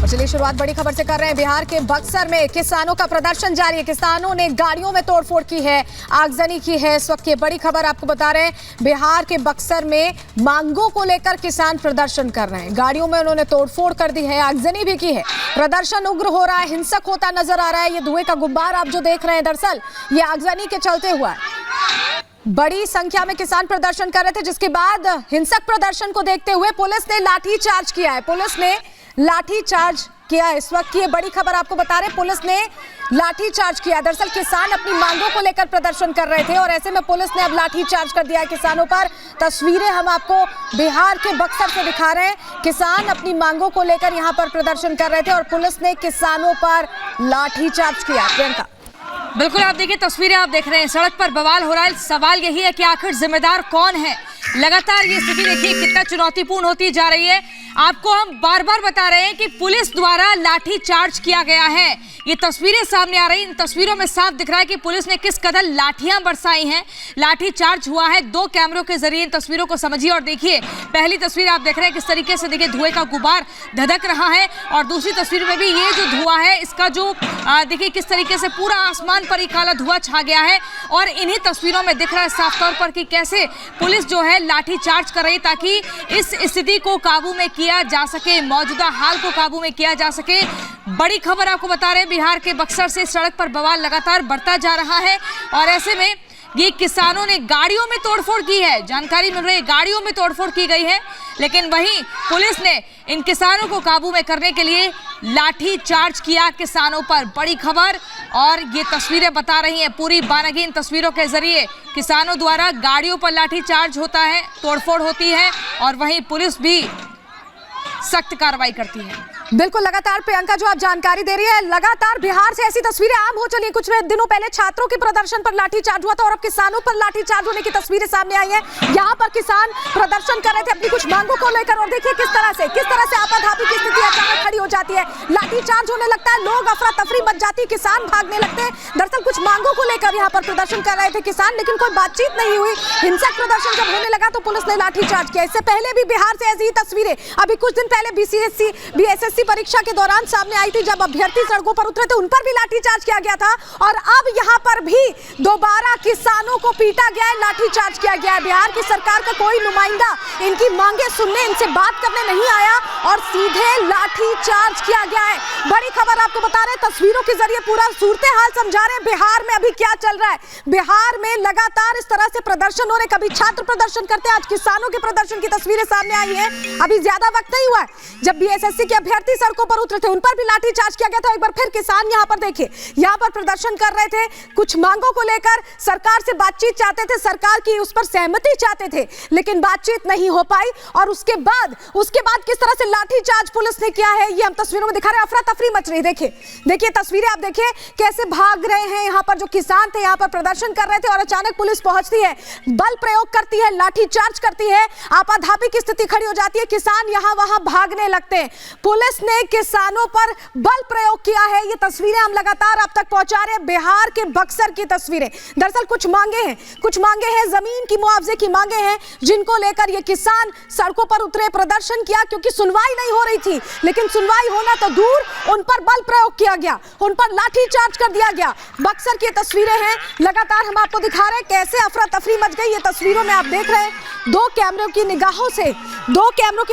और चलिए शुरुआत बड़ी खबर से कर रहे हैं। बिहार के बक्सर में किसानों का प्रदर्शन जारी है। किसानों ने गाड़ियों में तोड़फोड़ की है, आगजनी की है। इस वक्त ये बड़ी खबर आपको बता रहे हैं। बिहार के बक्सर में मांगों को लेकर किसान प्रदर्शन कर रहे हैं। गाड़ियों में उन्होंने तोड़फोड़ कर दी है, आगजनी भी की है। प्रदर्शन उग्र हो रहा है, हिंसक होता नजर आ रहा है। ये धुएं का गुब्बार आप जो देख रहे हैं, दरअसल ये आगजनी के चलते हुआ है। बड़ी संख्या में किसान प्रदर्शन कर रहे थे, जिसके बाद हिंसक प्रदर्शन को देखते हुए पुलिस ने लाठीचार्ज किया है। पुलिस ने लाठीचार्ज किया। इस वक्त की ये बड़ी खबर आपको बता रहे हैं, पुलिस ने लाठीचार्ज किया। दरअसल किसान अपनी मांगों को लेकर प्रदर्शन कर रहे थे और ऐसे में पुलिस ने अब लाठीचार्ज कर दिया है किसानों पर। तस्वीरें हम आपको बिहार के बक्सर से दिखा रहे हैं। किसान अपनी मांगों को लेकर यहां पर प्रदर्शन कर रहे थे और पुलिस ने किसानों पर लाठीचार्ज किया। प्रियंका, बिल्कुल आप देखिए, तस्वीरें आप देख रहे हैं, सड़क पर बवाल हो रहा है। सवाल यही है कि आखिर जिम्मेदार कौन है। लगातार ये स्थिति देखिए कितना चुनौतीपूर्ण होती जा रही है। आपको हम बार बार बता रहे हैं कि पुलिस द्वारा लाठीचार्ज किया गया है। ये तस्वीरें सामने आ रही हैं। इन तस्वीरों में साफ दिख रहा है कि पुलिस ने किस कदर लाठियां बरसाई हैं। लाठीचार्ज हुआ है। 2 कैमरों के जरिए इन तस्वीरों को समझिए और देखिए। पहली तस्वीर आप देख रहे हैं किस तरीके से देखिए धुएं का गुबार धधक रहा है और दूसरी तस्वीर में भी ये जो धुआं है इसका जो देखिए किस तरीके से पूरा आसमान पर काला धुआं छा गया है। और इन्हीं तस्वीरों में दिख रहा है साफ तौर पर कि कैसे पुलिस जो है लाठीचार्ज कर रही ताकि इस स्थिति को काबू में किया जा सके, मौजूदा हाल को काबू में किया जा सके। बड़ी खबर आपको बता रहे हैं, बिहार के बक्सर से सड़क पर बवाल लगातार बढ़ता जा रहा है और ऐसे में ये किसानों ने गाड़ियों में तोड़फोड़ की है। जानकारी मिल रही है गाड़ियों में तोड़फोड़ की गई है, लेकिन वहीं पुलिस ने इन किसानों को काबू में करने के लिए लाठी चार्ज किया किसानों पर। बड़ी खबर और ये तस्वीरें बता रही हैं, पूरी बानगी इन तस्वीरों के जरिए किसानों द्वारा गाड़ियों पर लाठी चार्ज होता है, तोड़फोड़ होती है और वहीं पुलिस भी सख्त कार्रवाई करती है। बिल्कुल, लगातार प्रियंका जो आप जानकारी दे रही है, लगातार बिहार से ऐसी तस्वीरें आम हो चली। कुछ दिनों पहले छात्रों के प्रदर्शन पर लाठीचार्ज हुआ था और अब किसानों पर लाठीचार्ज होने की तस्वीरें सामने आई हैं। यहाँ पर किसान प्रदर्शन कर रहे थे अपनी कुछ मांगों को लेकर और देखिए किस तरह से आपाधापी की स्थिति अचानक खड़ी हो जाती है। लाठीचार्ज होने लगता है, लोग अफरा तफरी मच जाती है, किसान भागने लगते हैं। दरअसल कुछ मांगों को लेकर यहाँ पर प्रदर्शन कर रहे थे किसान, लेकिन कोई बातचीत नहीं हुई। हिंसक प्रदर्शन जब होने लगा तो पुलिस ने लाठीचार्ज किया। इससे पहले भी बिहार से ऐसी ही तस्वीरें अभी कुछ दिन पहले बीएसएससी परीक्षा के दौरान सामने आई थी, जब अभ्यर्थी सड़कों पर उतरे थे उन पर भी लाठीचार्ज किया गया था और अब यहां पर भी दोबारा किसानों को पीटा गया है, लाठीचार्ज किया गया है। बिहार की सरकार का कोई नुमाइंदा इनकी मांगे सुनने, इनसे बात करने नहीं आया और सीधे लाठीचार्ज किया गया है। बड़ी खबर आपको बता रहे हैं, तस्वीरों के जरिए पूरा सूरत हाल समझा रहे हैं बिहार में अभी क्या चल रहा है। बिहार में लगातार इस तरह से प्रदर्शन हो रहे, कभी छात्र प्रदर्शन करते हैं, आज किसानों के प्रदर्शन की तस्वीरें सामने आई है। अभी ज्यादा वक्त नहीं हुआ है, जब बीएसएससी के अभ्यर्थी सड़कों पर उतरे थे उन पर भी लाठीचार्ज किया गया था। एक बार फिर किसान यहां पर देखिए, यहां पर प्रदर्शन कर रहे थे, कुछ मांगों को लेकर सरकार से बातचीत चाहते थे, सरकार की उस पर सहमति चाहते थे, लेकिन बातचीत नहीं हो पाई। और उसके बाद किस तरह से लाठीचार्ज पुलिस ने किया है ये हम तस्वीरों में दिखा रहे हैं। अफरा तफरी मच रही, देखिए तस्वीरें आप देखिए कैसे भाग रहे हैं। यहाँ पर जो किसान थे यहाँ पर प्रदर्शन कर रहे थे और अचानक पुलिस पहुंचती है, बल प्रयोग करती है, लाठीचार्ज करती है, आपाधापी की स्थिति खड़ी हो जाती है, किसान यहाँ वहां भागने लगते हैं। पुलिस ने किसानों पर बल प्रयोग किया है। ये तस्वीरें हम लगातार अब तक पहुंचा रहे हैं, बिहार के बक्सर की तस्वीरें। दरअसल कुछ मांगे हैं, जमीन की मुआवजे की मांगे हैं, जिनको लेकर ये किसान सड़कों पर उतरे, प्रदर्शन किया, क्योंकि सुनवाई नहीं हो रही थी। लेकिन सुनवाई होना तो दूर, उन पर बल प्रयोग किया गया, उन पर लाठीचार्ज कर दिया गया। बक्सर की तस्वीरें हैं, लगातार हम आपको दिखा रहे हैं कैसे अफरा तफरी मच गई। ये तस्वीरों में आप देख रहे हैं, 2 कैमरों की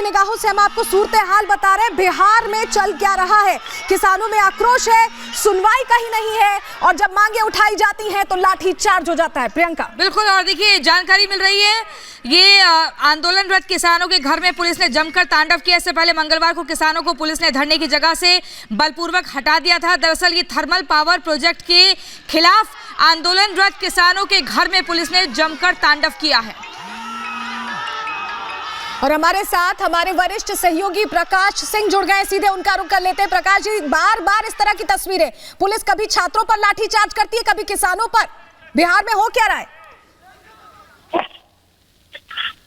निगाहों से हम आपको सूरत हाल बता रहे हैं बिहार में चल क्या रहा है। किसानों में आक्रोश है, सुनवाई कहीं नहीं है और जब मांगे उठाई जाती हैं तो लाठीचार्ज हो जाता है। प्रियंका, बिल्कुल, और देखिए जानकारी मिल रही है ये आंदोलनरत किसानों के घर में पुलिस ने जमकर तांडव किया। इससे पहले मंगलवार को किसानों को पुलिस ने धरने की जगह से बलपूर्वक हटा दिया था। दरअसल ये थर्मल पावर प्रोजेक्ट के खिलाफ आंदोलनरत किसानों के घर में पुलिस ने जमकर तांडव किया है। और हमारे साथ हमारे वरिष्ठ सहयोगी प्रकाश सिंह जुड़ गए, सीधे उनका रुख कर लेते हैं। प्रकाश जी, बार बार इस तरह की तस्वीरें, पुलिस कभी छात्रों पर लाठीचार्ज करती है, कभी किसानों पर, बिहार में हो क्या रहा है?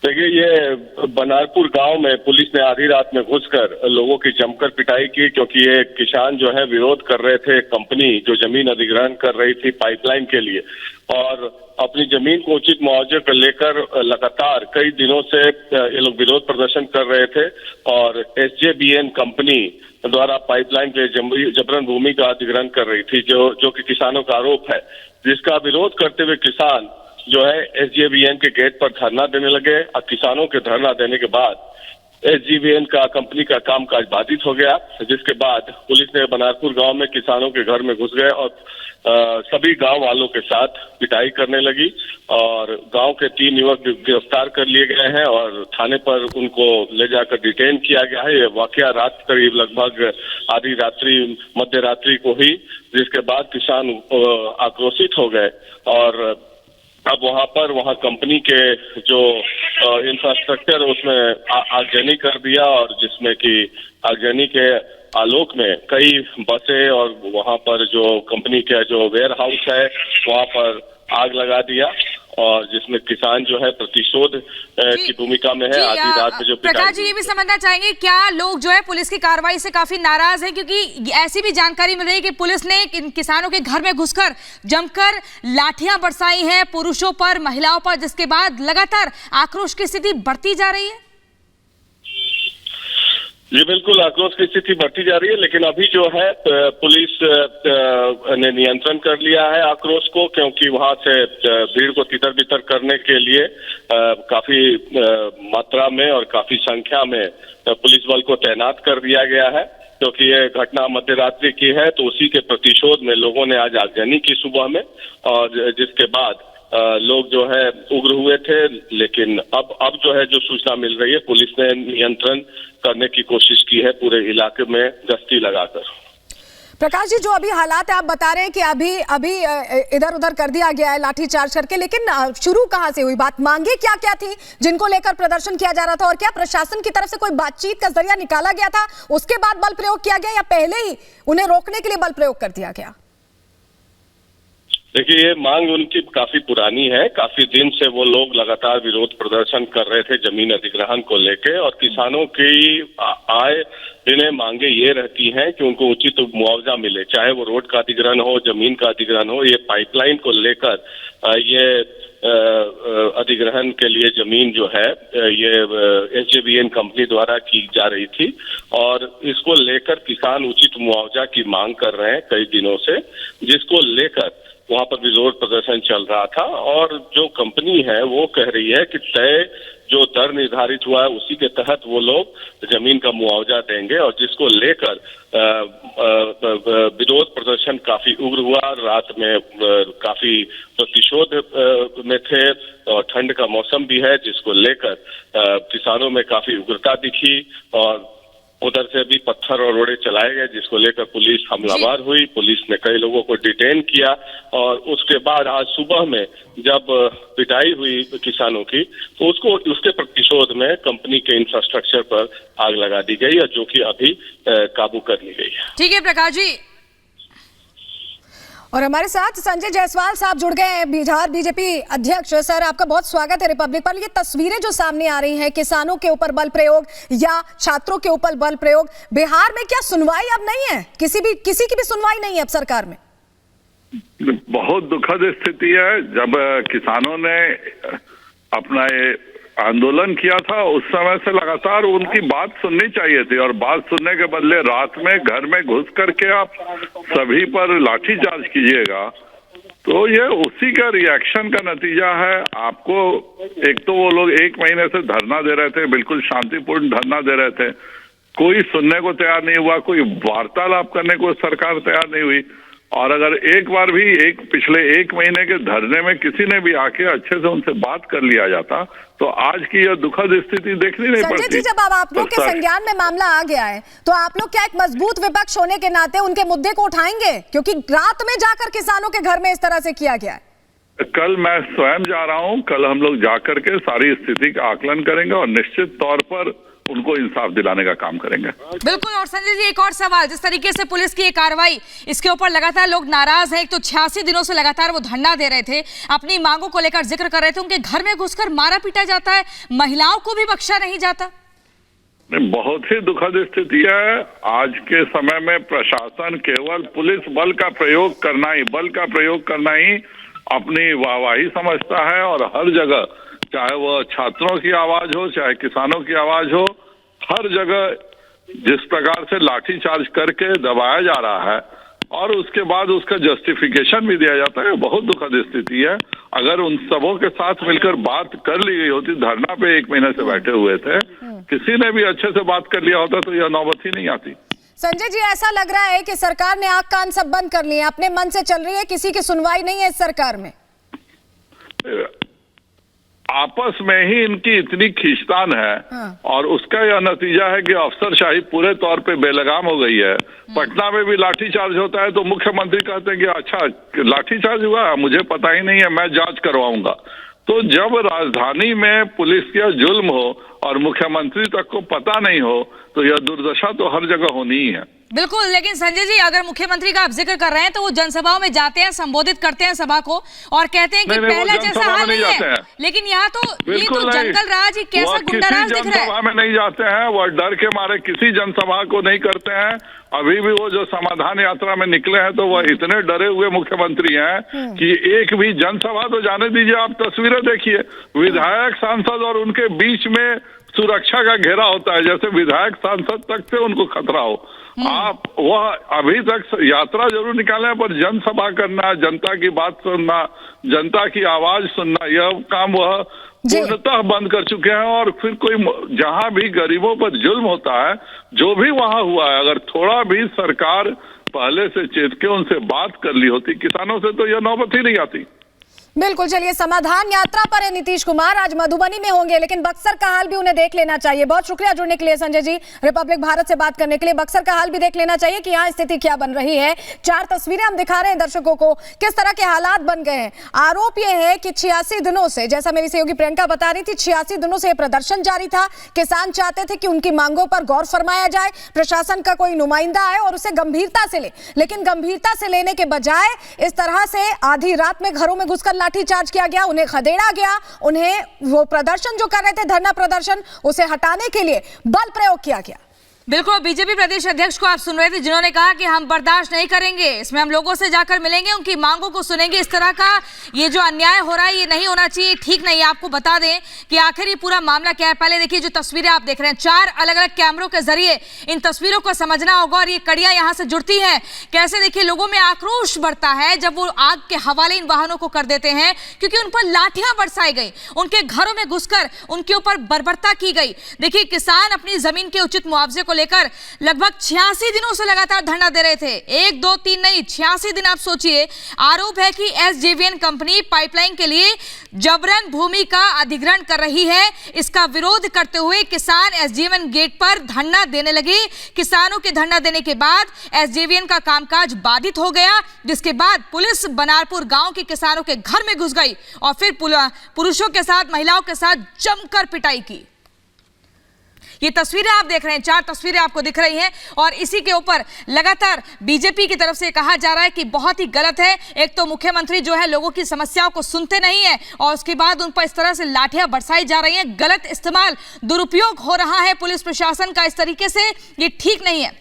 देखिए, ये बनारपुर गांव में पुलिस ने आधी रात में घुसकर लोगों की जमकर पिटाई की, क्योंकि ये किसान जो है विरोध कर रहे थे कंपनी जो जमीन अधिग्रहण कर रही थी पाइपलाइन के लिए, और अपनी जमीन को उचित मुआवजे को लेकर लगातार कई दिनों से ये लोग विरोध प्रदर्शन कर रहे थे और SJVN कंपनी द्वारा पाइपलाइन के जबरन भूमि का अधिग्रहण कर रही थी, जो कि किसानों का आरोप है, जिसका विरोध करते हुए किसान जो है SJVN के गेट पर धरना देने लगे और किसानों के धरना देने के बाद SJVN का कंपनी का कामकाज बाधित हो गया, जिसके बाद पुलिस ने बनारपुर गांव में किसानों के घर में घुस गए और सभी गांव वालों के साथ पिटाई करने लगी और गांव के 3 युवक गिरफ्तार कर लिए गए हैं और थाने पर उनको ले जाकर डिटेन किया गया है। ये वाकया रात करीब लगभग आधी रात्रि मध्य रात्रि को हुई, जिसके बाद किसान आक्रोशित हो गए और अब वहां कंपनी के जो इंफ्रास्ट्रक्चर उसमें आगजनी कर दिया और जिसमें कि आगजनी के आलोक में कई बसें और वहां पर जो कंपनी का जो वेयर हाउस है वहां पर आग लगा दिया और जिसमें किसान जो है प्रतिशोध की भूमिका में है। आधी रात में जो प्रकाश जी ये भी समझना चाहेंगे क्या लोग जो है पुलिस की कार्रवाई से काफी नाराज है, क्योंकि ऐसी भी जानकारी मिल रही है कि पुलिस ने इन किसानों के घर में घुसकर जमकर लाठियां बरसाई हैं पुरुषों पर, महिलाओं पर, जिसके बाद लगातार आक्रोश की स्थिति बढ़ती जा रही है। जी बिल्कुल, आक्रोश की स्थिति बढ़ती जा रही है, लेकिन अभी जो है पुलिस ने नियंत्रण कर लिया है आक्रोश को, क्योंकि वहां से भीड़ को तितर बितर करने के लिए काफी मात्रा में और काफी संख्या में पुलिस बल को तैनात कर दिया गया है। क्योंकि ये घटना मध्य रात्रि की है तो उसी के प्रतिशोध में लोगों ने आज आगजनी की सुबह में और जिसके बाद लोग जो है उग्र हुए थे, लेकिन अब जो है जो सूचना मिल रही है पुलिस ने नियंत्रण करने की कोशिश की है पूरे इलाके में गश्ती लगाकर। प्रकाश जी जो अभी हालात है आप बता रहे हैं कि अभी इधर उधर कर दिया गया है लाठीचार्ज करके, लेकिन शुरू कहां से हुई बात? मांगे क्या क्या थी जिनको लेकर प्रदर्शन किया जा रहा था और क्या प्रशासन की तरफ से कोई बातचीत का जरिया निकाला गया था, उसके बाद बल प्रयोग किया गया या पहले ही उन्हें रोकने के लिए बल प्रयोग कर दिया गया? देखिए ये मांग उनकी काफी पुरानी है, काफी दिन से वो लोग लगातार विरोध प्रदर्शन कर रहे थे जमीन अधिग्रहण को लेके और किसानों की आय दिने मांगे ये रहती हैं कि उनको उचित मुआवजा मिले, चाहे वो रोड का अधिग्रहण हो, जमीन का अधिग्रहण हो। ये पाइपलाइन को लेकर ये अधिग्रहण के लिए जमीन जो है ये SJVN कंपनी द्वारा की जा रही थी और इसको लेकर किसान उचित मुआवजा की मांग कर रहे हैं कई दिनों से, जिसको लेकर वहां पर विरोध प्रदर्शन चल रहा था और जो कंपनी है वो कह रही है कि तय जो दर निर्धारित हुआ है उसी के तहत वो लोग जमीन का मुआवजा देंगे और जिसको लेकर विरोध प्रदर्शन काफी उग्र हुआ। रात में काफी प्रतिशोध में थे और ठंड का मौसम भी है, जिसको लेकर किसानों में काफी उग्रता दिखी और उधर से भी पत्थर और रोड़े चलाए गए, जिसको लेकर पुलिस हमलावर हुई। पुलिस ने कई लोगों को डिटेन किया और उसके बाद आज सुबह में जब पिटाई हुई किसानों की तो उसके प्रतिशोध में कंपनी के इंफ्रास्ट्रक्चर पर आग लगा दी गई और जो कि अभी काबू कर ली गई है। ठीक है प्रकाश जी। और हमारे साथ संजय जायसवाल साहब जुड़ गए हैं, बिहार बीजेपी अध्यक्ष। सर आपका बहुत स्वागत है रिपब्लिक पर। ये तस्वीरें जो सामने आ रही हैं किसानों के ऊपर बल प्रयोग या छात्रों के ऊपर बल प्रयोग, बिहार में क्या सुनवाई अब नहीं है? किसी की भी सुनवाई नहीं है अब सरकार में? बहुत दुखद स्थिति है। जब किसानों ने अपना ये आंदोलन किया था उस समय से लगातार उनकी बात सुननी चाहिए थी और बात सुनने के बदले रात में घर में घुस करके आप सभी पर लाठीचार्ज कीजिएगा तो ये उसी का रिएक्शन का नतीजा है। आपको एक तो वो लोग 1 महीने से धरना दे रहे थे, बिल्कुल शांतिपूर्ण धरना दे रहे थे, कोई सुनने को तैयार नहीं हुआ, कोई वार्तालाप करने को सरकार तैयार नहीं हुई और अगर एक बार भी पिछले 1 महीने के धरने में किसी ने भी आके अच्छे से उनसे बात कर लिया जाता तो आज की यह दुखद स्थिति देखनी नहीं पड़ती। संजय जी जब अब आप लोग के संज्ञान में मामला आ गया है तो आप लोग क्या एक मजबूत विपक्ष होने के नाते उनके मुद्दे को उठाएंगे, क्योंकि रात में जाकर किसानों के घर में इस तरह से किया गया है? कल मैं स्वयं जा रहा हूं, कल हम लोग जाकर के सारी स्थिति का आकलन करेंगे और निश्चित तौर पर उनको इंसाफ दिलाने का काम करेंगे। बिल्कुल। और संजय जी एक और सवाल, जिस तरीके से पुलिस की ये कार्रवाई, इसके ऊपर लगातार लोग नाराज हैं। एक तो 86 दिनों से लगातार वो धरना दे रहे थे, अपनी मांगों को लेकर जिक्र कर रहे थे, उनके घर में घुसकर मारा पीटा जाता है, महिलाओं को भी बख्शा नहीं जाता। बहुत ही दुखद स्थिति है। आज के समय में प्रशासन केवल पुलिस बल का प्रयोग करना ही अपनी वाहवाही समझता है और हर जगह, चाहे वह छात्रों की आवाज हो, चाहे किसानों की आवाज हो, हर जगह जिस प्रकार से लाठीचार्ज करके दबाया जा रहा है और उसके बाद उसका जस्टिफिकेशन भी दिया जाता है, बहुत दुखद स्थिति है। अगर उन सबों के साथ मिलकर बात कर ली गई होती, धरना पे 1 महीने से बैठे हुए थे, किसी ने भी अच्छे से बात कर लिया होता तो यह नौबत ही नहीं आती। संजय जी, ऐसा लग रहा है कि सरकार ने आंख कान सब बंद कर लिए, अपने मन से चल रही है, किसी की सुनवाई नहीं है इस सरकार में। आपस में ही इनकी इतनी खींचतान है और उसका यह नतीजा है कि अफसरशाही पूरे तौर पे बेलगाम हो गई है। पटना में भी लाठीचार्ज होता है तो मुख्यमंत्री कहते हैं कि अच्छा लाठीचार्ज हुआ, मुझे पता ही नहीं है, मैं जांच करवाऊंगा। तो जब राजधानी में पुलिस का जुल्म हो और मुख्यमंत्री तक को पता नहीं हो तो यह दुर्दशा तो हर जगह होनी ही है। बिल्कुल, लेकिन संजय जी, अगर मुख्यमंत्री का आप जिक्र कर रहे हैं तो वो जनसभाओं में जाते हैं, संबोधित करते हैं सभा को और कहते हैं कि पहले जैसा हाल नहीं है। लेकिन यहाँ तो ये तो जंगल राज, ही कैसा गुंडाराज दिख रहा है। जनसभा में नहीं जाते हैं, वह डर के मारे किसी जनसभा को नहीं करते हैं। अभी भी वो जो समाधान यात्रा में निकले हैं तो वह इतने डरे हुए मुख्यमंत्री हैं कि एक भी जनसभा तो जाने दीजिए। आप तस्वीरें देखिए, विधायक सांसद और उनके बीच में सुरक्षा का घेरा होता है, जैसे विधायक सांसद तक से उनको खतरा हो। आप वह अभी तक यात्रा जरूर निकाले पर जनसभा करना, जनता की बात सुनना, जनता की आवाज सुनना, यह काम वह पूर्णतः बंद कर चुके हैं। और फिर कोई जहां भी गरीबों पर जुल्म होता है, जो भी वहां हुआ है, अगर थोड़ा भी सरकार पहले से चेत के उनसे बात कर ली होती किसानों से तो यह नौबत ही नहीं आती। बिल्कुल, चलिए समाधान यात्रा पर है नीतीश कुमार, आज मधुबनी में होंगे, लेकिन बक्सर का हाल भी उन्हें देख लेना चाहिए। बहुत शुक्रिया जुड़ने के लिए संजय जी, रिपब्लिक भारत से बात करने के लिए। बक्सर का हाल भी देख लेना चाहिए कि यहाँ स्थिति क्या बन रही है। 4 तस्वीरें हम दिखा रहे हैं दर्शकों को, किस तरह के हालात बन गए हैं। आरोप यह है कि 86 दिनों से, जैसा मेरी सहयोगी प्रियंका बता रही थी, 86 दिनों से प्रदर्शन जारी था। किसान चाहते थे कि उनकी मांगों पर गौर फरमाया जाए, प्रशासन का कोई नुमाइंदा आए और उसे गंभीरता से ले, लेकिन गंभीरता से लेने के बजाय इस तरह से आधी रात में घरों में घुसकर लाठीचार्ज किया गया, उन्हें खदेड़ा गया, उन्हें वो प्रदर्शन जो कर रहे थे, धरना प्रदर्शन, उसे हटाने के लिए बल प्रयोग किया गया। बिल्कुल, बीजेपी प्रदेश अध्यक्ष को आप सुन रहे थे, जिन्होंने कहा कि हम बर्दाश्त नहीं करेंगे, इसमें हम लोगों से जाकर मिलेंगे, उनकी मांगों को सुनेंगे। इस तरह का ये जो अन्याय हो रहा है ये नहीं होना चाहिए, ठीक नहीं है। आपको बता दें कि आखिर ये पूरा मामला क्या है। पहले देखिए जो तस्वीरें आप देख रहे हैं, 4 अलग अलग कैमरों के जरिए इन तस्वीरों को समझना होगा और ये कड़ियां यहाँ से जुड़ती हैं। कैसे देखिए लोगों में आक्रोश बढ़ता है जब वो आग के हवाले इन वाहनों को कर देते हैं, क्योंकि उन पर लाठियां बरसाई गई, उनके घरों में घुसकर उनके ऊपर बर्बरता की गई। देखिए किसान अपनी जमीन के उचित मुआवजे को लेकर लगभग 86 दिनों से लगातार धरना दे रहे थे। 1, 2, 3 नहीं, 86 दिन। आप सोचिए, आरोप है कि एसजेवीएन कंपनी पाइपलाइन के लिए जबरन भूमि का अधिग्रहण कर रही है। इसका विरोध करते हुए किसान एसजेवीएन गेट पर धरना देने लगे। किसानों के धरना देने के बाद एसजेवीएन का कामकाज बाधित हो गया, जिसके बाद पुलिस बनारपुर गांव के किसानों के घर में घुस गई और फिर पुरुषों के साथ, महिलाओं के साथ जमकर पिटाई की। ये तस्वीरें आप देख रहे हैं, 4 तस्वीरें आपको दिख रही हैं और इसी के ऊपर लगातार बीजेपी की तरफ से कहा जा रहा है कि बहुत ही गलत है। एक तो मुख्यमंत्री जो है लोगों की समस्याओं को सुनते नहीं है और उसके बाद उन पर इस तरह से लाठियां बरसाई जा रही हैं। गलत इस्तेमाल, दुरुपयोग हो रहा है पुलिस प्रशासन का इस तरीके से, ये ठीक नहीं है।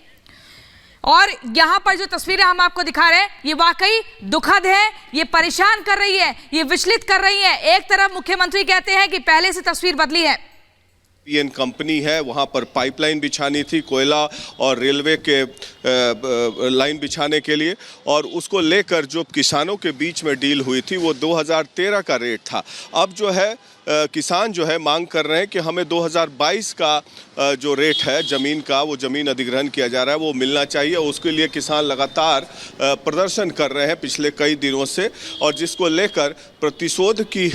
और यहाँ पर जो तस्वीरें हम आपको दिखा रहे हैं ये वाकई दुखद है, ये परेशान कर रही है, ये विचलित कर रही है। एक तरफ मुख्यमंत्री कहते हैं कि पहले से तस्वीर बदली है, एसजेवीएन कंपनी है, वहाँ पर पाइपलाइन बिछानी थी, कोयला और रेलवे के लाइन बिछाने के लिए, और उसको लेकर जो किसानों के बीच में डील हुई थी वो 2013 का रेट था। अब जो है किसान जो है मांग कर रहे हैं कि हमें 2022 का जो रेट है ज़मीन का, वो ज़मीन अधिग्रहण किया जा रहा है, वो मिलना चाहिए। उसके लिए किसान लगातार प्रदर्शन कर रहे हैं पिछले कई दिनों से, और जिसको लेकर प्रतिशोध की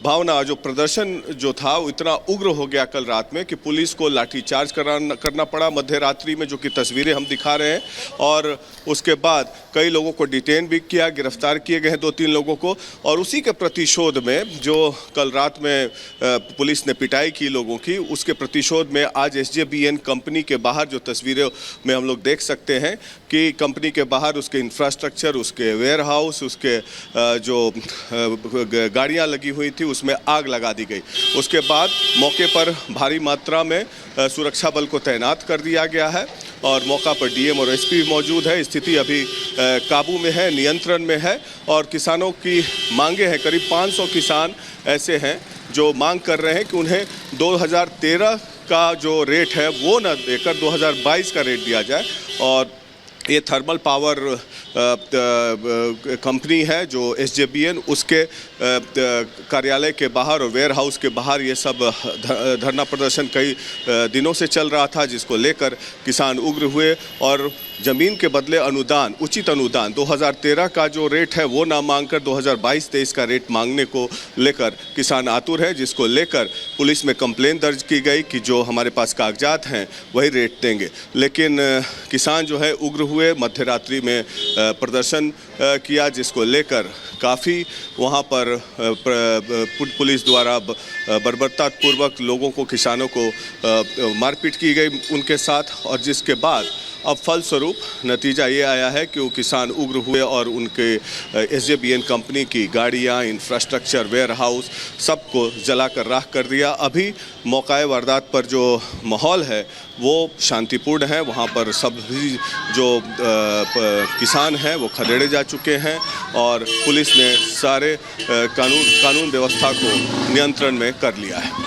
भावना, जो प्रदर्शन जो था वो इतना उग्र हो गया कल रात में कि पुलिस को लाठीचार्ज करना पड़ा मध्य रात्रि में, जो कि तस्वीरें हम दिखा रहे हैं। और उसके बाद कई लोगों को डिटेन भी किया, गिरफ्तार किए गए हैं 2-3 लोगों को। और उसी के प्रतिशोध में जो कल रात में पुलिस ने पिटाई की लोगों की, उसके प्रतिशोध में आज एसजेवीएन कंपनी के बाहर जो तस्वीरें में हम लोग देख सकते हैं कि कंपनी के बाहर उसके इंफ्रास्ट्रक्चर, उसके वेयर हाउस, उसके जो गाड़ियां लगी हुई थी उसमें आग लगा दी गई। उसके बाद मौके मौके पर भारी मात्रा में सुरक्षा बल को तैनात कर दिया गया है और मौका पर डीएम और एसपी भी मौजूद है। स्थिति अभी काबू में है, नियंत्रण में है और किसानों की मांगे हैं। करीब 500 किसान ऐसे हैं जो मांग कर रहे हैं कि उन्हें 2013 का जो रेट है वो न देकर 2022 का रेट दिया जाए। और ये थर्मल पावर कंपनी है जो एसजेबीएन, उसके कार्यालय के बाहर और वेयर हाउस के बाहर ये सब धरना प्रदर्शन कई दिनों से चल रहा था, जिसको लेकर किसान उग्र हुए और ज़मीन के बदले अनुदान, उचित अनुदान 2013 का जो रेट है वो ना मांगकर 2022-23 का रेट मांगने को लेकर किसान आतुर है, जिसको लेकर पुलिस में कंप्लेन दर्ज की गई कि जो हमारे पास कागजात हैं वही रेट देंगे। लेकिन किसान जो है उग्र हुए, मध्य रात्रि में प्रदर्शन किया, जिसको लेकर काफ़ी वहाँ पर पुलिस द्वारा बर्बरतापूर्वक लोगों को, किसानों को मारपीट की गई उनके साथ। और जिसके बाद अब फलस्वरूप नतीजा ये आया है कि वो किसान उग्र हुए और उनके एसजेबीएन कंपनी की गाड़ियाँ, इंफ्रास्ट्रक्चर, वेयर हाउस सबको जलाकर राख कर दिया। अभी मौका वारदात पर जो माहौल है वो शांतिपूर्ण है। वहाँ पर सभी जो किसान हैं वो खदेड़े जा चुके हैं और पुलिस ने सारे कानून व्यवस्था को नियंत्रण में कर लिया है।